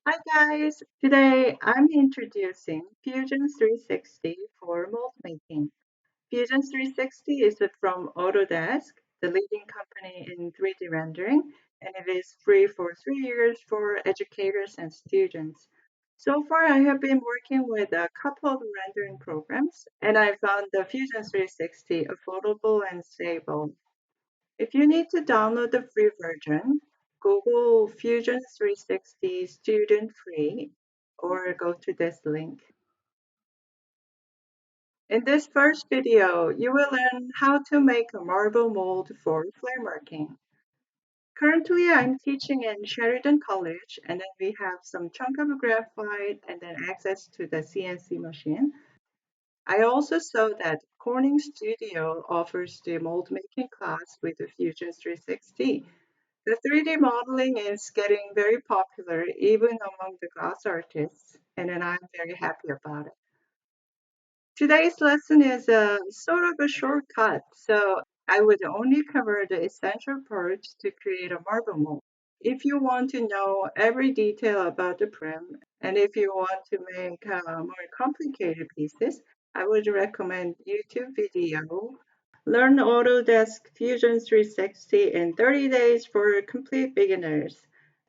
Hi guys! Today I'm introducing Fusion 360 for mold making. Fusion 360 is from Autodesk, the leading company in 3D rendering, and it is free for 3 years for educators and students. So far, I have been working with a couple of rendering programs, and I found the Fusion 360 affordable and stable. If you need to download the free version, Google Fusion 360 Student Free or go to this link. In this first video, you will learn how to make a marble mold for flameworking. Currently, I'm teaching in Sheridan College, and then we have some chunk of graphite and then access to the CNC machine. I also saw that Corning Studio offers the mold making class with the Fusion 360. The 3D modeling is getting very popular even among the glass artists, and then I'm very happy about it. Today's lesson is a sort of a shortcut, so I would only cover the essential parts to create a marble mold. If you want to know every detail about the prim, and if you want to make more complicated pieces, I would recommend YouTube video. Learn Autodesk Fusion 360 in 30 days for complete beginners,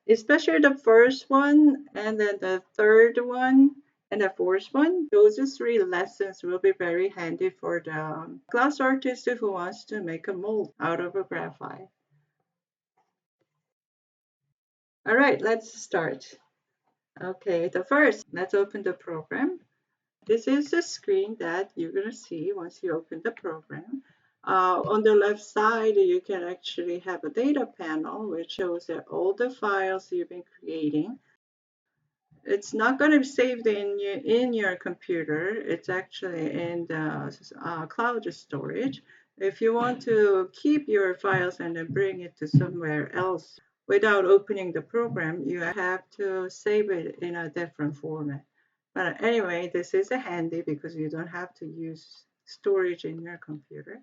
especially the first one and then the third one and the fourth one. Those three lessons will be very handy for the glass artist who wants to make a mold out of a graphite. All right, let's start. Okay, the first, let's open the program. This is the screen that you're going to see once you open the program. On the left side, you can actually have a data panel which shows that all the files you've been creating. It's not going to be saved in your computer. It's actually in the cloud storage. If you want to keep your files and then bring it to somewhere else without opening the program, you have to save it in a different format. But anyway, this is a handy because you don't have to use storage in your computer.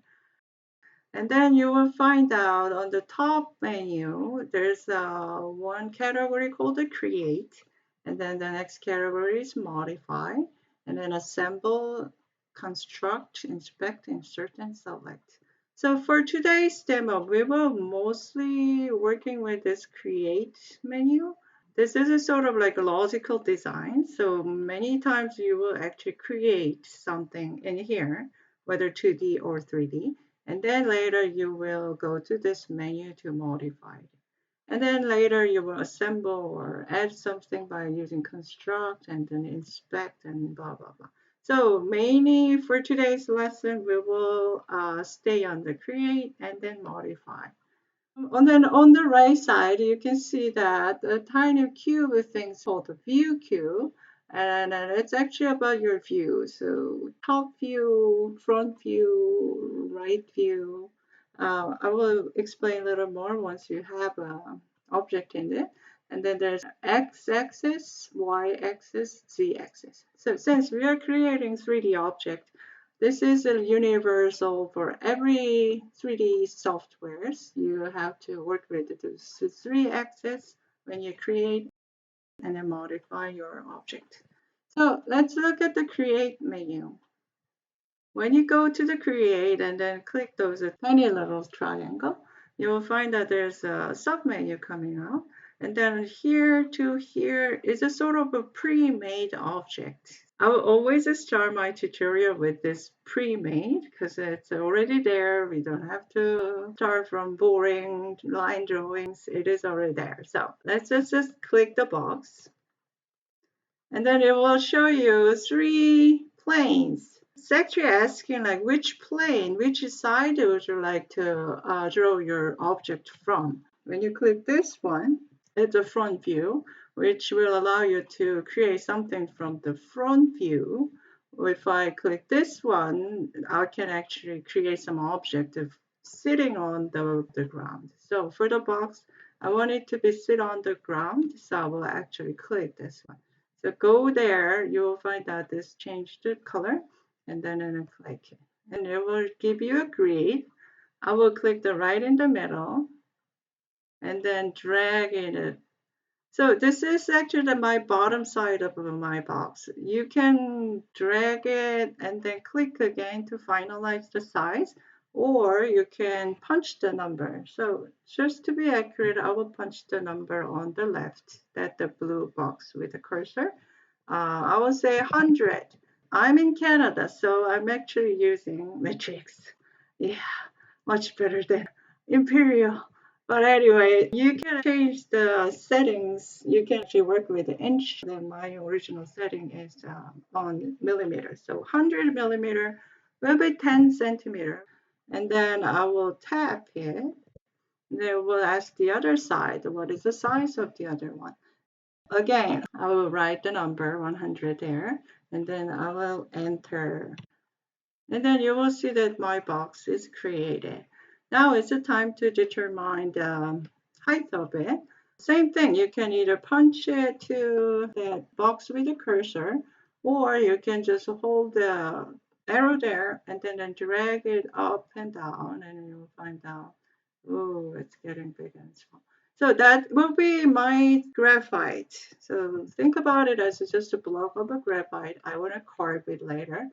And then you will find out on the top menu, there's one category called the create. And then the next category is modify. And then assemble, construct, inspect, insert, and select. So for today's demo, we will mostly working with this create menu. This is a sort of like a logical design. So many times you will actually create something in here, whether 2D or 3D. And then later you will go to this menu to modify it. And then later you will assemble or add something by using construct and then inspect and blah, blah, blah. So mainly for today's lesson, we will stay on the create and then modify. And then on the right side, you can see that a tiny cube thing called the view cube. And then it's actually about your view. So top view, front view, right view. I will explain a little more once you have an object in it. And then there's x-axis, y-axis, z-axis. So since we are creating 3D object, this is a universal for every 3D softwares. You have to work with the three axes when you create and then modify your object. So let's look at the create menu. When you go to the create and then click those tiny little triangle, you will find that there's a sub menu coming out. And then here to here is a sort of a pre-made object. I will always start my tutorial with this pre-made because it's already there. We don't have to start from boring line drawings. It is already there. So let's just click the box. And then it will show you three planes. It's actually asking like which plane, which side would you like to draw your object from. When you click this one, it's a front view, which will allow you to create something from the front view. If I click this one, I can actually create some object of sitting on the ground. So for the box, I want it to be sit on the ground, so I will actually click this one. So go there, you will find that this changed the color, and then click it. And it will give you a grid. I will click the right in the middle, and then drag it So this is actually my bottom side of my box. You can drag it and then click again to finalize the size, or you can punch the number. So just to be accurate, I will punch the number on the left, that the blue box with the cursor. I will say 100. I'm in Canada, so I'm actually using metrics. Yeah, much better than imperial. But anyway, you can change the settings. You can actually work with the inch. Then my original setting is on millimeters. So 100 millimeter will be 10 centimeter. And then I will tap it. Then we'll ask the other side, what is the size of the other one? Again, I will write the number 100 there, and then I will enter. And then you will see that my box is created. Now it's the time to determine the height of it. Same thing, you can either punch it to that box with the cursor, or you can just hold the arrow there and then drag it up and down, and you'll find out, oh, it's getting big and small. So that will be my graphite. So think about it as just a block of a graphite. I want to carve it later.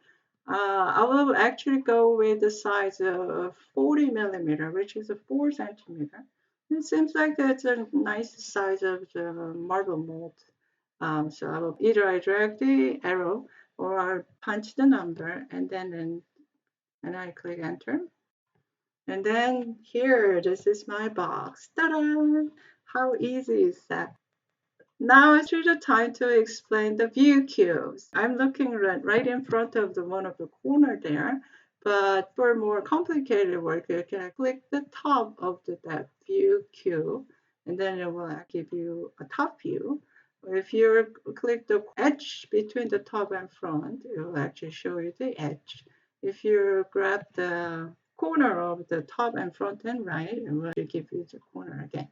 I will actually go with the size of 40 millimeter, which is a 4 centimeter. It seems like it's a nice size of the marble mold. So I drag the arrow or I punch the number and I click enter. And then here, this is my box. Ta-da! How easy is that? Now it's really the time to explain the view cubes. I'm looking right in front of the one of the corner there, but for more complicated work, you can click the top of that view cube, and then it will give you a top view. If you click the edge between the top and front, it will actually show you the edge. If you grab the corner of the top and front and right, it will give you the corner again.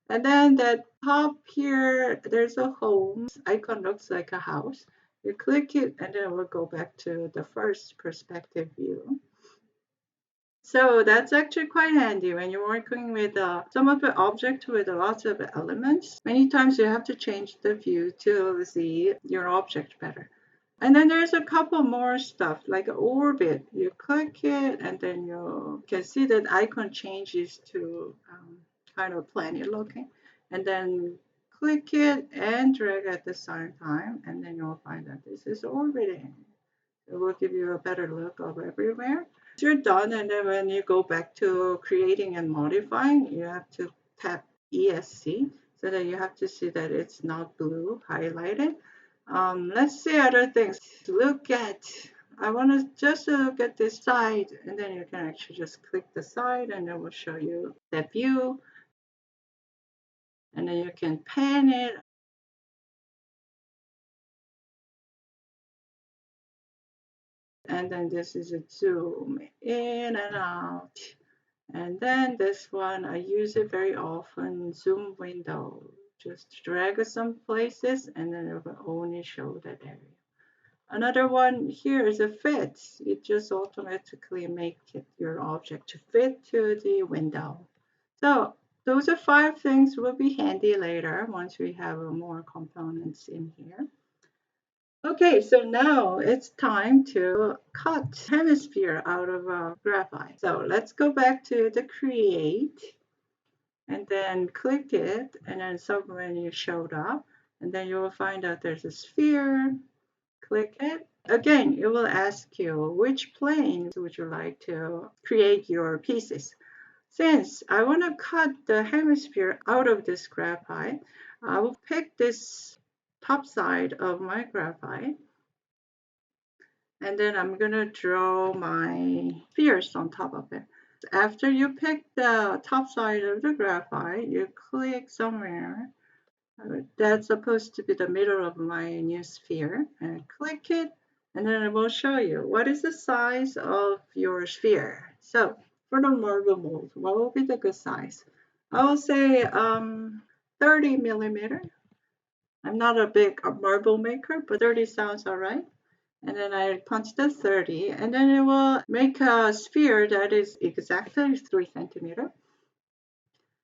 And then the top here, there's a home icon, looks like a house. You click it and then we'll go back to the first perspective view. So that's actually quite handy when you're working with some of the object with lots of elements. Many times you have to change the view to see your object better. And then there's a couple more stuff like orbit. You click it and then you can see that icon changes to kind of planet looking. And then click it and drag at the same time and then you'll find that this is orbiting. It will give you a better look of everywhere. Once you're done, and then when you go back to creating and modifying, you have to tap ESC so that you have to see that it's not blue highlighted. Let's see other things. I want to just look at this side, and then you can actually just click the side, and it will show you that view. And then you can pan it. And then this is a zoom in and out. And then this one, I use it very often, zoom window. Just drag some places and then it will only show that area. Another one here is a fit. It just automatically makes your object to fit to the window. So those are 5 things will be handy later once we have more components in here. Okay, so now it's time to cut hemisphere out of graphite. So let's go back to the create and then click it and then some menu showed up and then you will find out there's a sphere. Click it. Again, it will ask you which planes would you like to create your pieces. Since I want to cut the hemisphere out of this graphite, I will pick this top side of my graphite and then I'm gonna draw my spheres on top of it. After you pick the top side of the graphite, you click somewhere that's supposed to be the middle of my new sphere and click it and then it will show you what is the size of your sphere. So for the marble mold, what will be the good size? I will say 30 millimeter. I'm not a big marble maker, but 30 sounds all right. And then I punch the 30 and then it will make a sphere that is exactly 3 centimeter.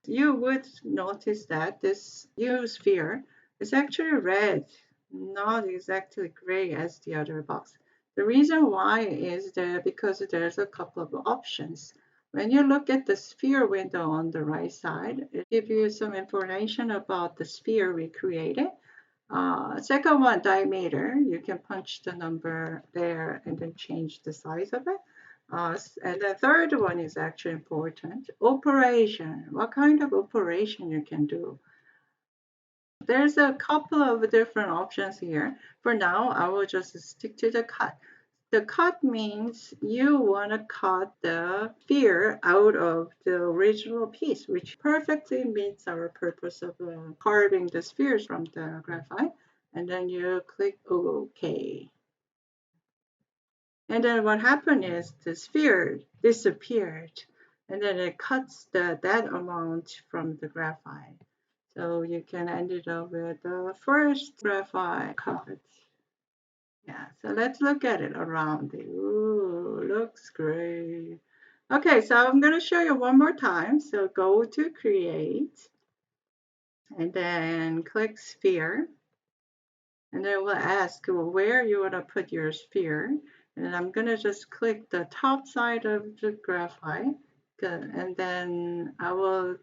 You would notice that this new sphere is actually red, not exactly gray as the other box. The reason why is that because there's a couple of options. When you look at the sphere window on the right side, it gives you some information about the sphere we created. Second one, diameter. You can punch the number there and then change the size of it. And the third one is actually important. Operation. What kind of operation you can do? There's a couple of different options here. For now, I will just stick to the cut. The cut means you want to cut the sphere out of the original piece, which perfectly meets our purpose of carving the spheres from the graphite. And then you click OK. And then what happened is the sphere disappeared. And then it cuts that amount from the graphite. So you can end it up with the first graphite cut. Yeah, so let's look at it around it. Ooh, looks great. Okay, so I'm going to show you one more time. So go to create and then click sphere. And then we'll ask where you want to put your sphere. And I'm going to just click the top side of the graphite. And then I will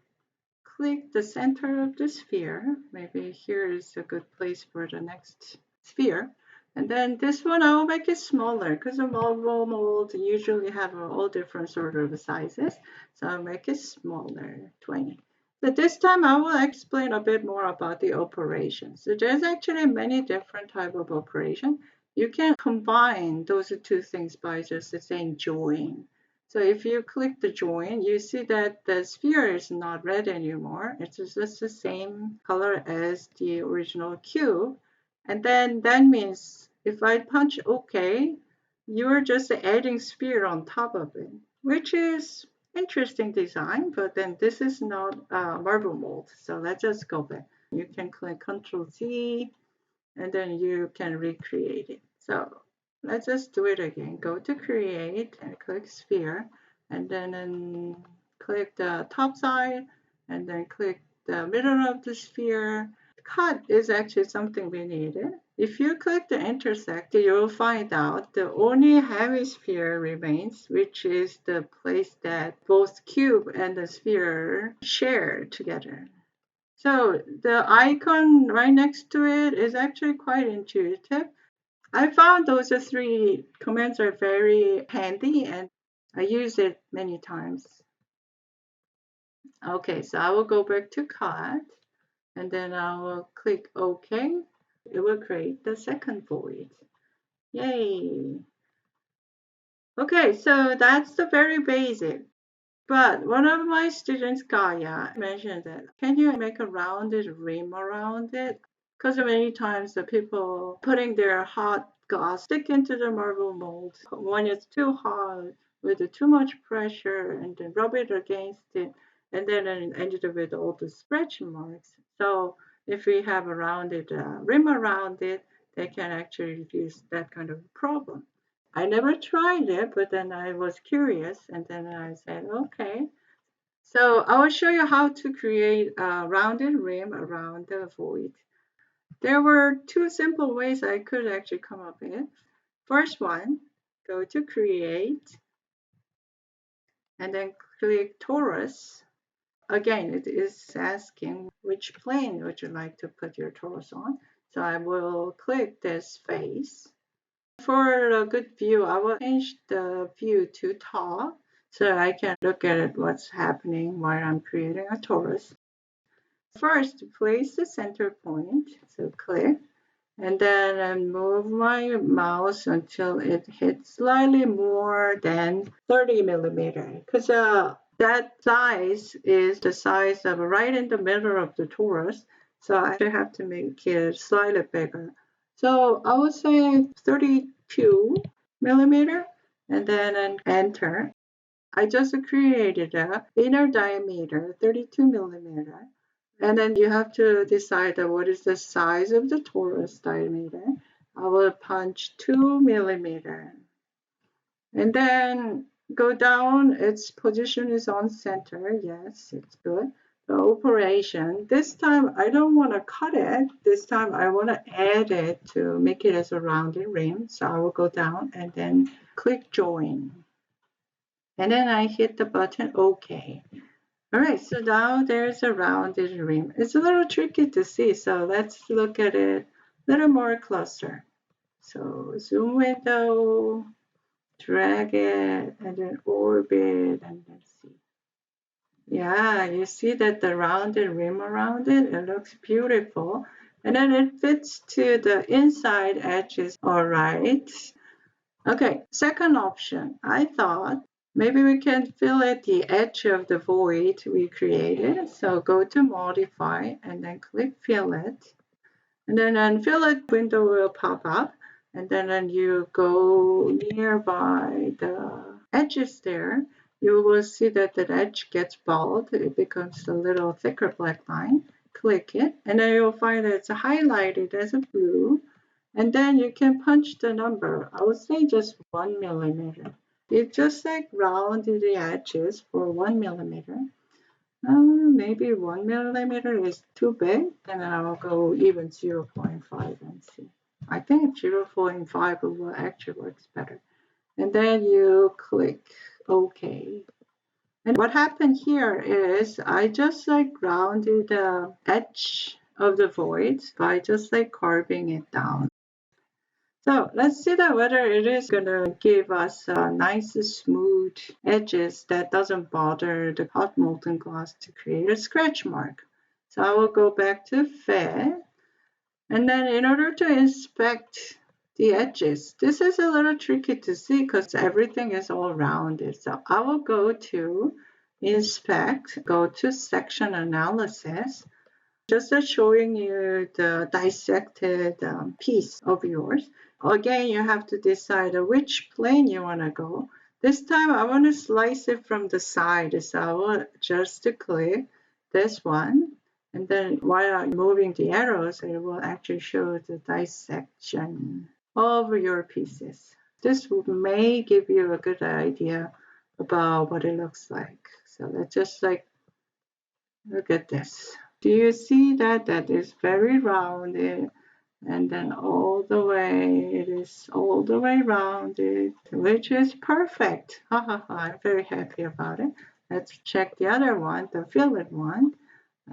click the center of the sphere. Maybe here is a good place for the next sphere. And then this one I will make it smaller because the marble molds usually have all different sort of sizes. So I'll make it smaller, 20. But this time I will explain a bit more about the operation. So there's actually many different type of operation. You can combine those two things by just saying join. So if you click the join, you see that the sphere is not red anymore. It's just the same color as the original cube. And then that means if I punch OK, you're just adding sphere on top of it, which is interesting design, but then this is not marble mold. So let's just go back. You can click Control Z and then you can recreate it. So let's just do it again. Go to create and click sphere and then click the top side and then click the middle of the sphere. Cut is actually something we needed. If you click the intersect, you'll find out the only hemisphere remains, which is the place that both cube and the sphere share together. So the icon right next to it is actually quite intuitive. I found those three commands are very handy and I use it many times. Okay, so I will go back to cut and then I will click OK. It will create the second void. Yay! Okay, so that's the very basic. But one of my students, Gaia, mentioned that can you make a rounded rim around it? Because many times the people putting their hot glass stick into the marble mold when it's too hot with too much pressure and then rub it against it and then it ended up with all the scratch marks. So if we have a rounded rim around it, they can actually reduce that kind of problem. I never tried it, but then I was curious and then I said, okay. So I will show you how to create a rounded rim around the void. There were two simple ways I could actually come up with. First one, go to create and then click torus. Again, it is asking which plane would you like to put your torus on. So I will click this face. For a good view, I will change the view to top so I can look at it, what's happening while I'm creating a torus. First, place the center point, so click, and then I move my mouse until it hits slightly more than 30 millimeter, because that size is the size of right in the middle of the torus, so I have to make it slightly bigger. So I would say 32 millimeter, and then enter. I just created a inner diameter 32 millimeter. And then you have to decide what is the size of the torus diameter. I will punch 2 millimeter. And then go down, its position is on center. Yes, it's good. operation. This time I don't want to cut it. This time I want to add it to make it as a rounded rim. So I will go down and then click join. And then I hit the button OK. All right, so now there's a rounded rim. It's a little tricky to see, so let's look at it a little more closer. So zoom window, drag it, and then orbit, and then see. Yeah, you see that the rounded rim around it, it looks beautiful. And then it fits to the inside edges, all right. Okay, second option, I thought maybe we can fill at the edge of the void we created. So go to modify and then click fill it. And then fill it window will pop up. And then you go nearby the edges there. You will see that the edge gets bold. It becomes a little thicker black line. Click it. And then you'll find that it's highlighted as a blue. And then you can punch the number. I would say just 1 millimeter. It just like round the edges for 1 millimeter. Maybe 1 millimeter is too big. And then I will go even 0.5 and see. I think 0.5 will actually works better. And then you click OK. And what happened here is I just like rounded the edge of the void by just like carving it down. So let's see that whether it is going to give us nice smooth edges that doesn't bother the hot molten glass to create a scratch mark. So I will go back to Fit. And then in order to inspect the edges, this is a little tricky to see because everything is all rounded. So I will go to Inspect, go to Section Analysis, just showing you the dissected piece of yours. Again, you have to decide which plane you want to go. This time I want to slice it from the side, so I will just click this one. And then while I'm moving the arrows, it will actually show the dissection of your pieces. This may give you a good idea about what it looks like. So let's just like look at this. Do you see that? That is very rounded. And then all the way, it is all the way rounded, which is perfect. Ha ha ha, I'm very happy about it. Let's check the other one, the fillet one.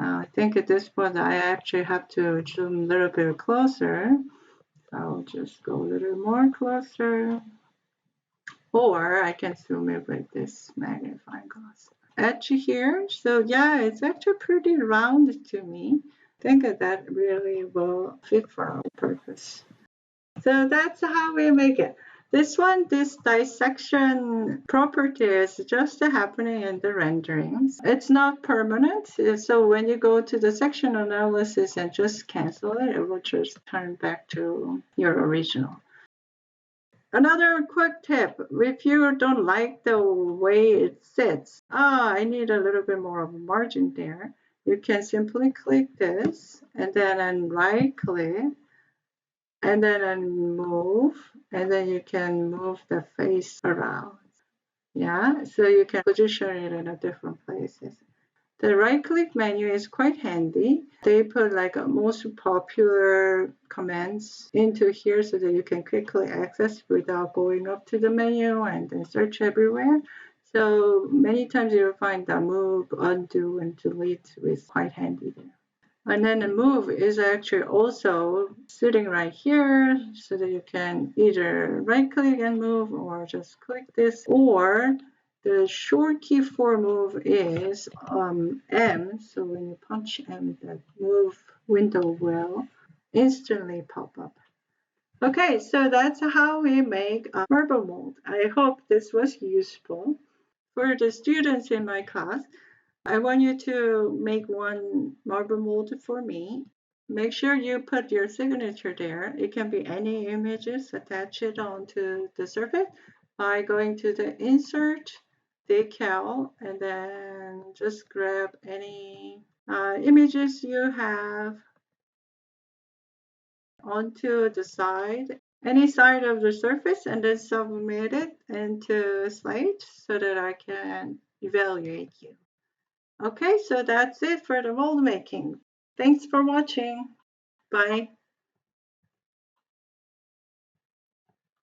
I think at this point I actually have to zoom a little bit closer. I'll just go a little more closer. Or I can zoom it with this magnifying glass. Edge here, so yeah, it's actually pretty round to me. I think that really will fit for our purpose. So that's how we make it. This one, this dissection property is just happening in the renderings. It's not permanent. So when you go to the section analysis and just cancel it, it will just turn back to your original. Another quick tip, if you don't like the way it sits, I need a little bit more of a margin there. You can simply click this and then right click and then move, and then you can move the face around. Yeah, so you can position it in a different places. The right click menu is quite handy. They put like most popular commands into here so that you can quickly access without going up to the menu and then search everywhere. So many times you'll find that move, undo, and delete is quite handy there. And then the move is actually also sitting right here so that you can either right click and move or just click this, or the short key for move is M. So when you punch M, the move window will instantly pop up. Okay, so that's how we make a marble mold. I hope this was useful. For the students in my class, I want you to make one marble mold for me. Make sure you put your signature there. It can be any images, attach it onto the surface by going to the insert, decal, and then just grab any images you have onto the side, any side of the surface, and then submit it into Slate so that I can evaluate you. Okay, so that's it for the mold making. Thanks for watching. Bye.